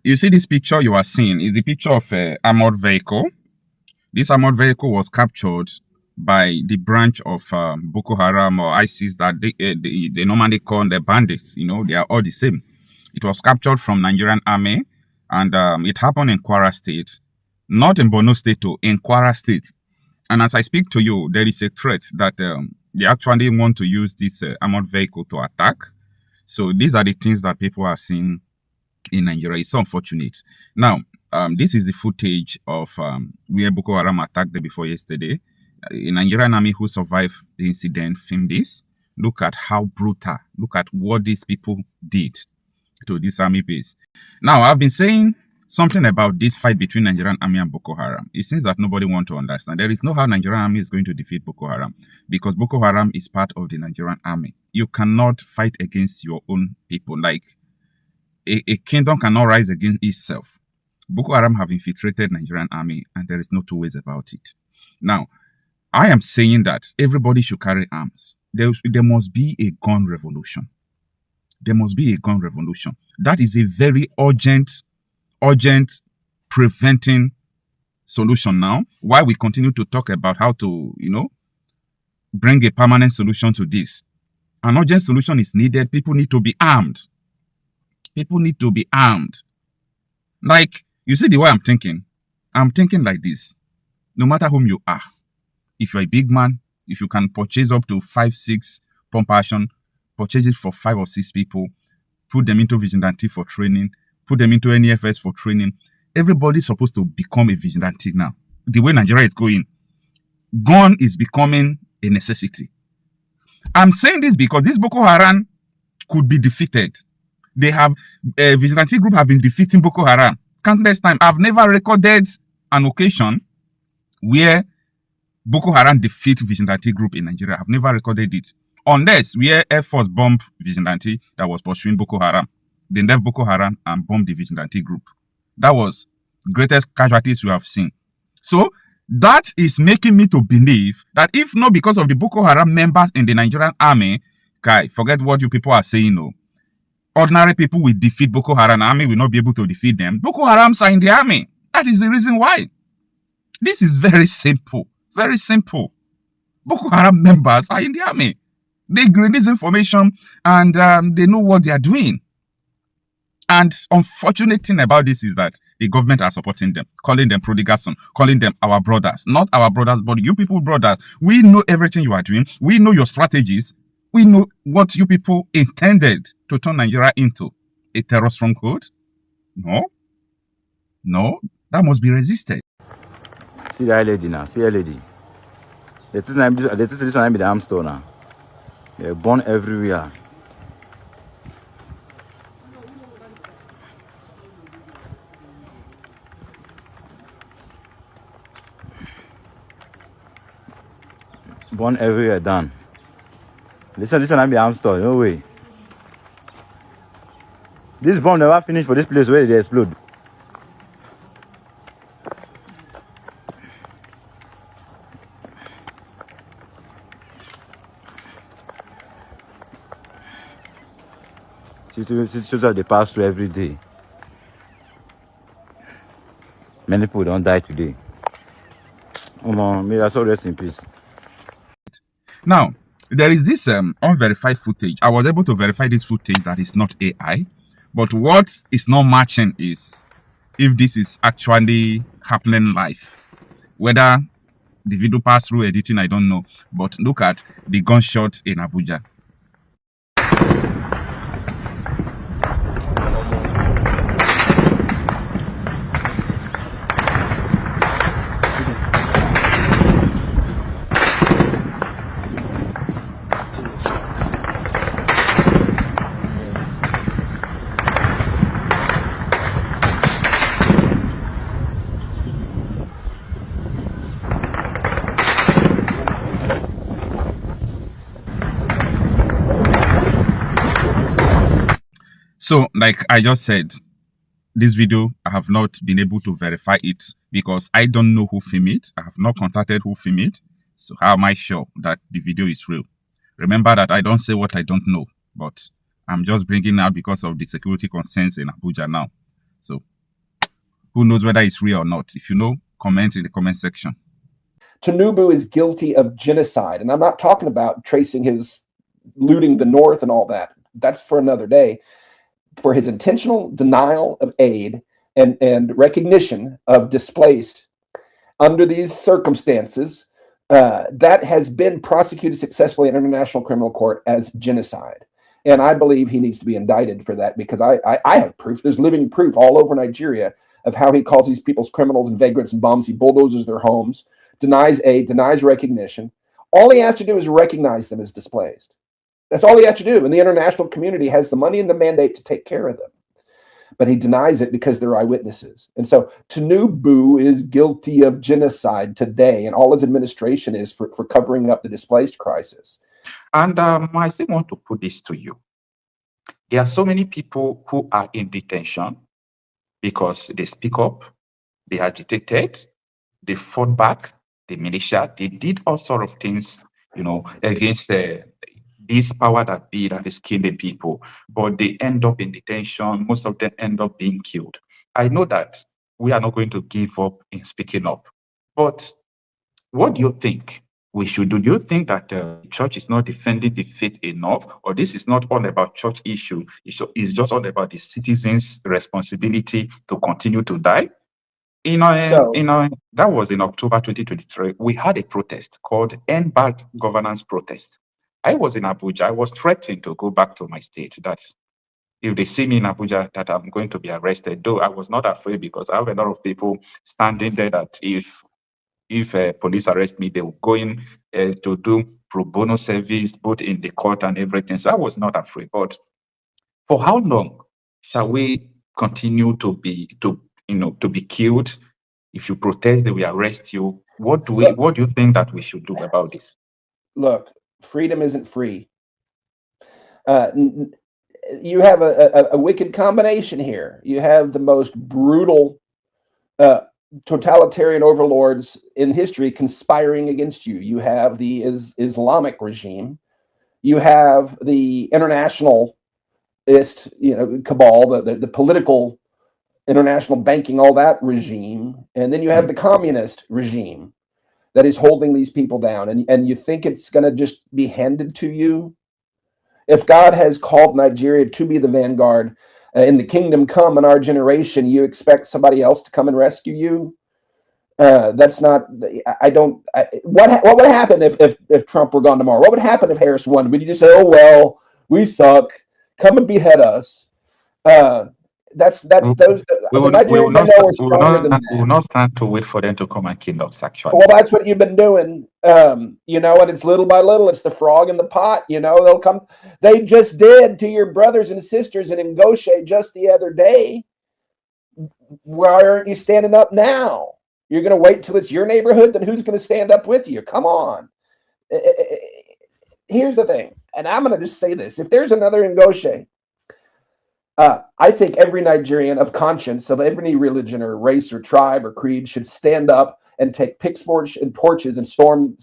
You see this picture you are seeing is the picture of an armored vehicle. This armored vehicle was captured by the branch of Boko Haram or ISIS that they normally call the bandits. You know, they are all the same. It was captured from Nigerian army, and it happened in Kwara State, not in Borno State, too, in Kwara State. And as I speak to you, there is a threat that they actually want to use this armored vehicle to attack. So these are the things that people are seeing in Nigeria. It's so unfortunate. Now, this is the footage of where Boko Haram attacked the before yesterday. A Nigerian army who survived the incident filmed this. Look at how brutal. Look at what these people did to this army base. Now, I've been saying something about this fight between Nigerian army and Boko Haram. It seems that nobody wants to understand. There is no how Nigerian army is going to defeat Boko Haram because Boko Haram is part of the Nigerian army. You cannot fight against your own people. Like a kingdom cannot rise against itself. Boko Haram have infiltrated Nigerian army and there is no two ways about it. Now, I am saying that everybody should carry arms. There must be a gun revolution. There must be a gun revolution. That is a very urgent preventing solution now. While we continue to talk about how to, bring a permanent solution to this. An urgent solution is needed. People need to be armed. People need to be armed. Like, you see the way I'm thinking? I'm thinking like this. No matter whom you are, if you're a big man, if you can purchase up to 5-6 pump action, purchase it for 5 or 6 people, put them into vigilante for training, put them into NEFS for training. Everybody's supposed to become a vigilante now. The way Nigeria is going, gun is becoming a necessity. I'm saying this because this Boko Haram could be defeated. They have, a vigilante group have been defeating Boko Haram countless times. I've never recorded an occasion where Boko Haram defeat vigilante group in Nigeria. I've never recorded it. Unless where Air Force bombed vigilante that was pursuing Boko Haram. They left Boko Haram and bombed the vigilante group. That was the greatest casualties we have seen. So that is making me to believe that if not because of the Boko Haram members in the Nigerian army, guy, forget what you people are saying. No, ordinary people will defeat Boko Haram. Army will not be able to defeat them. Boko Haram are in the army. That is the reason why. This is very simple. Very simple. Boko Haram members are in the army. They release information and they know what they are doing. And unfortunate thing about this is that the government are supporting them, calling them prodigal son, calling them our brothers. Not our brothers, but you people brothers. We know everything you are doing. We know your strategies. We know what you people intended to turn Nigeria into a terror stronghold. No, that must be resisted. See that lady now. See that lady. This one be the arm store now. They're born everywhere. Born everywhere, done. Listen, I'm the arm store. No way. This bomb never finished for this place where they explode. Situations that they pass through every day. Many people don't die today. May I so rest in peace. Now, there is this unverified footage. I was able to verify this footage that is not AI. But what is not matching is if this is actually happening live. Whether the video passed through editing, I don't know. But look at the gunshot in Abuja. So, like I just said, this video, I have not been able to verify it because I don't know who filmed it. I have not contacted who filmed it. So how am I sure that the video is real? Remember that I don't say what I don't know, but I'm just bringing out because of the security concerns in Abuja now. So Who knows whether it's real or not? If you know, comment in the comment section. Tinubu is guilty of genocide. And I'm not talking about tracing his looting the North and all that. That's for another day. For his intentional denial of aid and recognition of displaced under these circumstances, that has been prosecuted successfully in International Criminal Court as genocide. And I believe he needs to be indicted for that, because I have proof. There's living proof all over Nigeria of how he calls these people's criminals and vagrants and bums. He bulldozes their homes, denies aid, denies recognition. All he has to do is recognize them as displaced. That's all he has to do. And the international community has the money and the mandate to take care of them. But he denies it because they're eyewitnesses. And so Tinubu is guilty of genocide today, and all his administration is for covering up the displaced crisis. And I still want to put this to you. There are so many people who are in detention because they speak up, they agitated, they fought back, the militia, they did all sort of things, against this power that be that is killing people, but they end up in detention. Most of them end up being killed. I know that we are not going to give up in speaking up, but what do you think we should do? Do you think that the church is not defending the faith enough, or this is not all about church issue? It's just all about the citizens' responsibility to continue to die? That was in October 2023. We had a protest called End Bad Governance Protest. I was in Abuja. I was threatened to go back to my state. That's if they see me in Abuja, that I'm going to be arrested. Though I was not afraid, because I have a lot of people standing there that if police arrest me, they will go in to do pro bono service, both in the court and everything. So I was not afraid. But for how long shall we continue to be killed? If you protest, they will arrest you. What do you think that we should do about this? Look, freedom isn't free. You have a wicked combination here. You have the most brutal totalitarian overlords in history conspiring against you. You have the Islamic regime. You have the internationalist, cabal, the political, international banking, all that regime. And then you have the communist regime that is holding these people down. And you think it's going to just be handed to you? If God has called Nigeria to be the vanguard in the kingdom come in our generation, you expect somebody else to come and rescue you? That's not. What would happen if Trump were gone tomorrow? What would happen if Harris won? Would you just say, "Oh well, we suck. Come and behead us"? That's those. We will not stand to wait for them to come and kill us. Actually, well, that's what you've been doing. And it's little by little. It's the frog in the pot. They'll come. They just did to your brothers and sisters in Ngoshe just the other day. Why aren't you standing up now? You're going to wait till it's your neighborhood? Then who's going to stand up with you? Come on. Here's the thing, and I'm going to just say this: if there's another Ngoshe, I think every Nigerian of conscience, of every religion or race or tribe or creed, should stand up and take pitchforks and torches and storm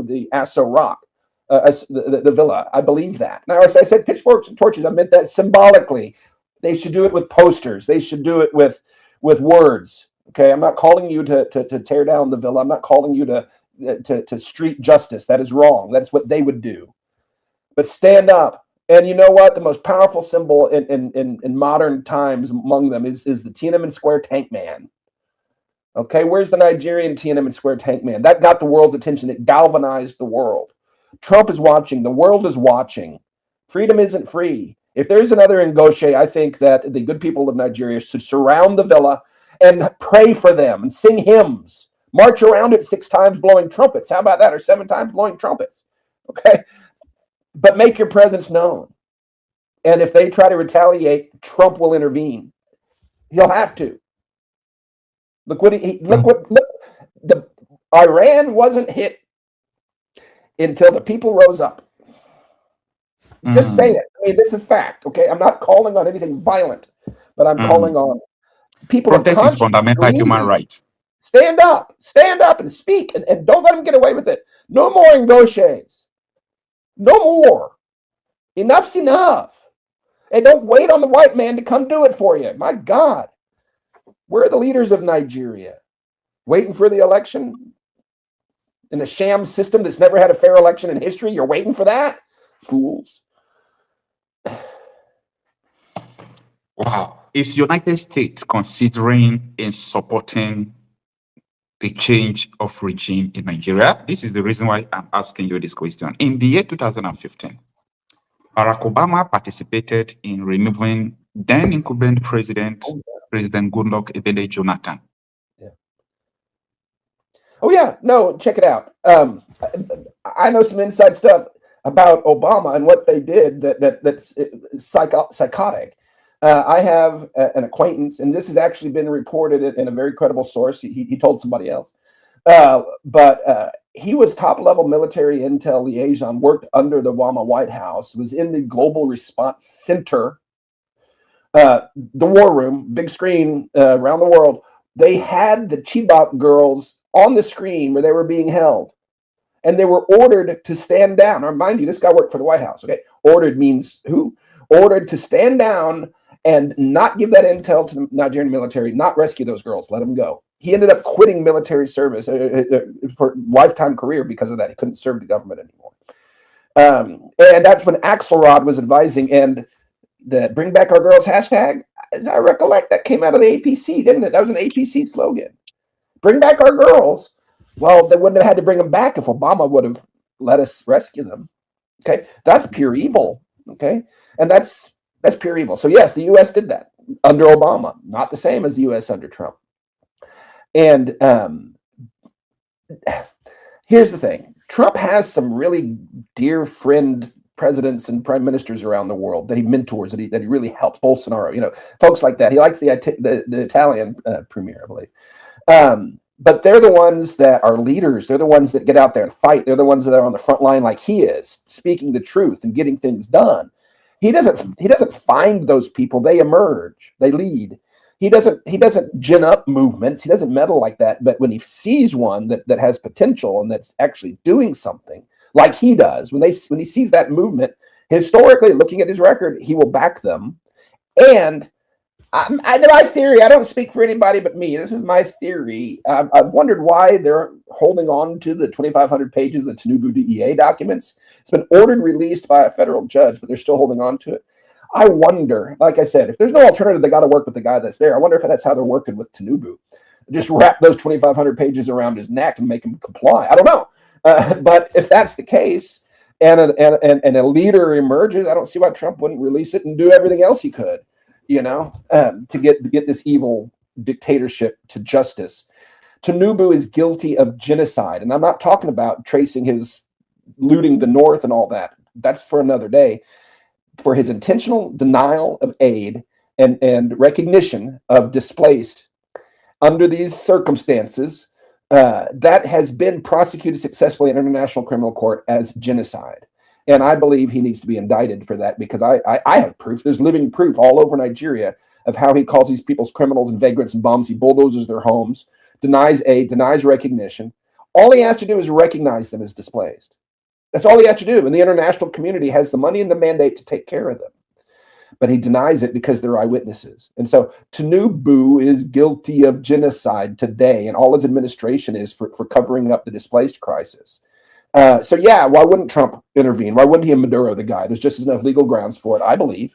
the Aso Rock, the villa. I believe that. Now, as I said pitchforks and torches, I meant that symbolically. They should do it with posters. They should do it with words. Okay, I'm not calling you to tear down the villa. I'm not calling you to street justice. That is wrong. That's what they would do. But stand up. And you know what? The most powerful symbol in modern times among them is the Tiananmen Square Tank Man. Okay, where's the Nigerian Tiananmen Square Tank Man? That got the world's attention. It galvanized the world. Trump is watching. The world is watching. Freedom isn't free. If there's another Ngoshe, I think that the good people of Nigeria should surround the villa and pray for them and sing hymns. March around it 6 times blowing trumpets. How about that? Or 7 times blowing trumpets. Okay? But make your presence known. And if they try to retaliate, Trump will intervene. He'll have to. Iran wasn't hit until the people rose up. Just say it. I mean, this is fact. Okay, I'm not calling on anything violent, but I'm calling on people. Protest is fundamental human rights. Stand up and speak, and don't let them get away with it. No more Ngoshes. No more. Enough's enough. And don't wait on the white man to come do it for you. My God. Where are the leaders of Nigeria? Waiting for the election? In a sham system that's never had a fair election in history? You're waiting for that? Fools. Wow. Is United States considering in supporting the change of regime in Nigeria? This is the reason why I'm asking you this question. In the year 2015, Barack Obama participated in removing then incumbent President Goodluck Ebele Jonathan. Oh yeah, no, check it out. I know some inside stuff about Obama and what they did that's psychotic. I have an acquaintance, and this has actually been reported in a very credible source. He told somebody else, but he was top-level military intel liaison, worked under the Obama White House, was in the Global Response Center, the war room, big screen around the world. They had the Chibok girls on the screen where they were being held, and they were ordered to stand down. Now, mind you, this guy worked for the White House. Okay, ordered means who? Ordered to stand down and not give that intel to the Nigerian military, not rescue those girls, let them go. He ended up quitting military service for lifetime career because of that. He couldn't serve the government anymore. And that's when Axelrod was advising, and the Bring Back Our Girls hashtag, as I recollect, that came out of the APC, didn't it? That was an APC slogan. Bring back our girls. Well, they wouldn't have had to bring them back if Obama would have let us rescue them. Okay, that's pure evil. Okay, and that's pure evil. So yes, the U.S. did that under Obama, not the same as the U.S. under Trump. And here's the thing: Trump has some really dear friend presidents and prime ministers around the world that he mentors, that he really helps. Bolsonaro, folks like that. He likes the Italian premier, I believe. But they're the ones that are leaders. They're the ones that get out there and fight. They're the ones that are on the front line like he is, speaking the truth and getting things done. He doesn't find those people. They emerge. They lead. He doesn't gin up movements. He doesn't meddle like that. But when he sees one that has potential and that's actually doing something like he does, when he sees that movement, historically, looking at his record, he will back them. And my theory, I don't speak for anybody but me. This is my theory. I've wondered why they're holding on to the 2,500 pages of the Tinubu DEA documents. It's been ordered released by a federal judge, but they're still holding on to it. I wonder, like I said, if there's no alternative, they got to work with the guy that's there. I wonder if that's how they're working with Tinubu. Just wrap those 2,500 pages around his neck and make him comply. I don't know. But if that's the case, and a leader emerges, I don't see why Trump wouldn't release it and do everything else he could. To get this evil dictatorship to justice. Tinubu is guilty of genocide. And I'm not talking about tracing his looting the North and all that. That's for another day. For his intentional denial of aid and recognition of displaced under these circumstances, that has been prosecuted successfully in International Criminal Court as genocide. And I believe he needs to be indicted for that, because I have proof. There's living proof all over Nigeria of how he calls these people's criminals and vagrants and bums. He bulldozes their homes, denies aid, denies recognition. All he has to do is recognize them as displaced. That's all he has to do. And the international community has the money and the mandate to take care of them. But he denies it because they're eyewitnesses. And so Tinubu is guilty of genocide today, and all his administration is for covering up the displaced crisis. So yeah, why wouldn't Trump intervene? Why wouldn't he and Maduro the guy? There's just enough legal grounds for it, I believe,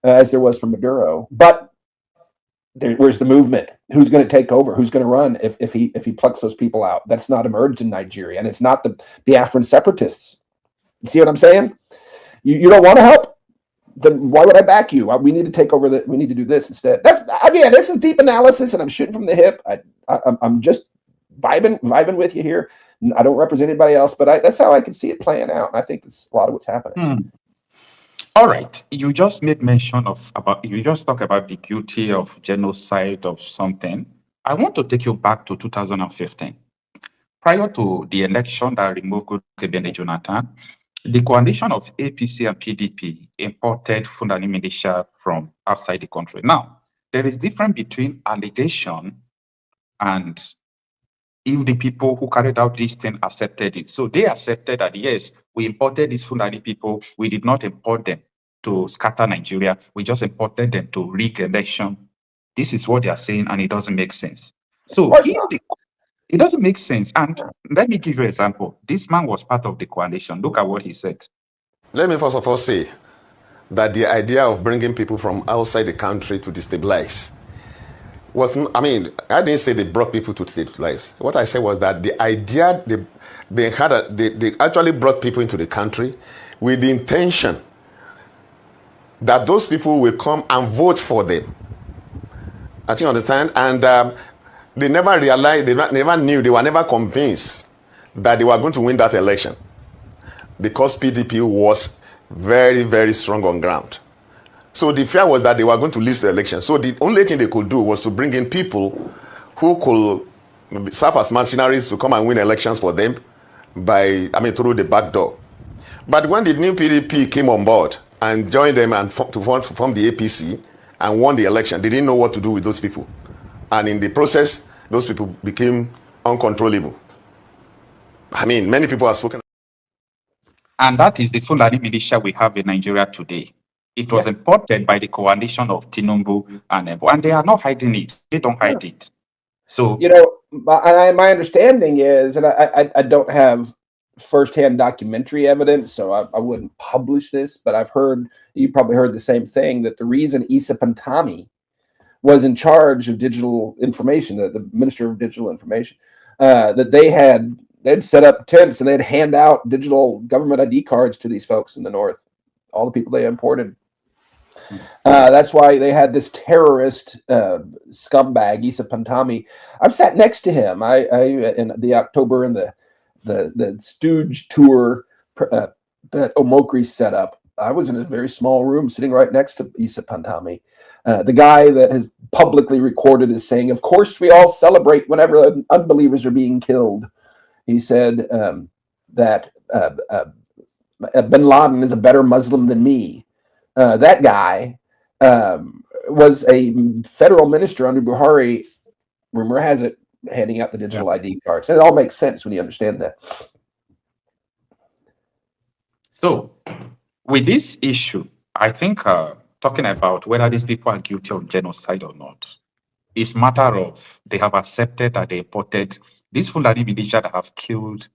as there was for Maduro. But where's the movement? Who's going to take over? Who's going to run if he plucks those people out? That's not emerged in Nigeria, and it's not the Biafran separatists. You see what I'm saying? You don't want to help? Then why would I back you? We need to take over. We need to do this instead. This is deep analysis, and I'm shooting from the hip. I'm just vibing with you here. I don't represent anybody else, but that's how I can see it playing out. And I think it's a lot of what's happening. All right. You just made mention you just talk about the guilty of genocide of something. I want to take you back to 2015. Prior to the election that removed Goodluck Jonathan, the coalition of APC and PDP imported Fulani militia from outside the country. Now, there is difference between allegation and if the people who carried out this thing accepted it. So they accepted that, yes, we imported these Fulani people. We did not import them to scatter Nigeria. We just imported them to rig election This is what they are saying, and it doesn't make sense. So Of course not. it doesn't make sense. And let me give you an example. This man was part of the coalition. Look at what he said. Let me first of all say that the idea of bringing people from outside the country to destabilize wasn't, I mean, I didn't say they brought people to destabilize. What I said was that the idea, they actually brought people into the country with the intention that those people will come and vote for them. I think you understand? And they never realized, they never knew, they were never convinced that they were going to win that election because PDP was very, very strong on ground. So the fear was that they were going to lose the election. So the only thing they could do was to bring in people who could serve as mercenaries to come and win elections for them through the back door. But when the new PDP came on board and joined them and to form the APC and won the election, they didn't know what to do with those people. And in the process, those people became uncontrollable. I mean, many people have spoken. And that is the Fulani militia we have in Nigeria today. It was imported by the coalition of Tinubu and they are not hiding it. They don't hide it. So, my understanding is, and I don't have firsthand documentary evidence, so I wouldn't publish this, but I've heard, you probably heard the same thing, that the reason Issa Pantami was in charge of digital information, the Minister of Digital Information, that they'd set up tents and they'd hand out digital government ID cards to these folks in the north, all the people they imported. That's why they had this terrorist scumbag, Issa Pantami. I've sat next to him. I in the October and the Stooge tour that Omokri set up. I was in a very small room sitting right next to Issa Pantami. The guy that has publicly recorded is saying, of course, we all celebrate whenever unbelievers are being killed. He said that bin Laden is a better Muslim than me. That guy was a federal minister under Buhari, rumor has it, handing out the digital ID cards. And it all makes sense when you understand that. So, with this issue, I think talking about whether these people are guilty of genocide or not, it's a matter of they have accepted that they imported these Fulani militia that have killed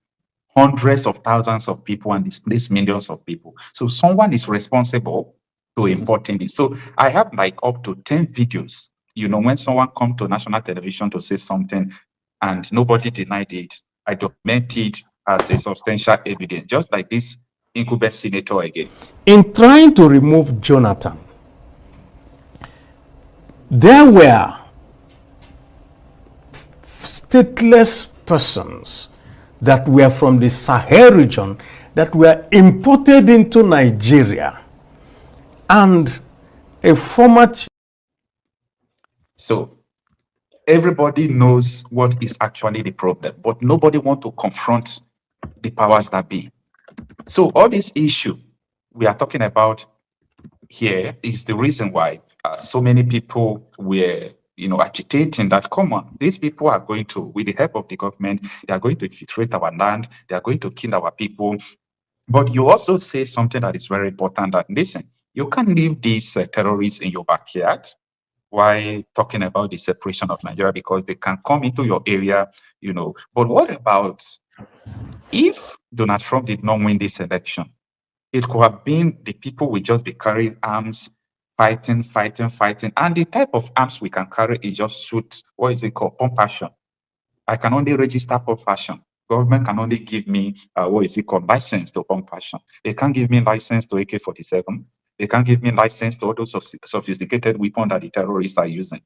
hundreds of thousands of people and displaced millions of people. So someone is responsible to importing this. So I have like up to 10 videos, when someone comes to national television to say something and nobody denied it, I document it as a substantial evidence, just like this incumbent senator again. In trying to remove Jonathan, there were stateless persons that were from the Sahel region that were imported into Nigeria, and a former. So everybody knows what is actually the problem, but nobody wants to confront the powers that be. So all this issue we are talking about here is the reason why so many people were agitating that, come on, these people are going to, with the help of the government, they are going to infiltrate our land, they are going to kill our people. But you also say something that is very important, that, listen, you can't leave these terrorists in your backyard while talking about the separation of Nigeria, because they can come into your area, But what about if Donald Trump did not win this election? It could have been the people will just be carrying arms, fighting. And the type of arms we can carry is just shoot, what is it called? Pump action. I can only register pump action. Government can only give me, license to pump action. They can't give me license to AK-47. They can't give me license to all those sophisticated weapons that the terrorists are using.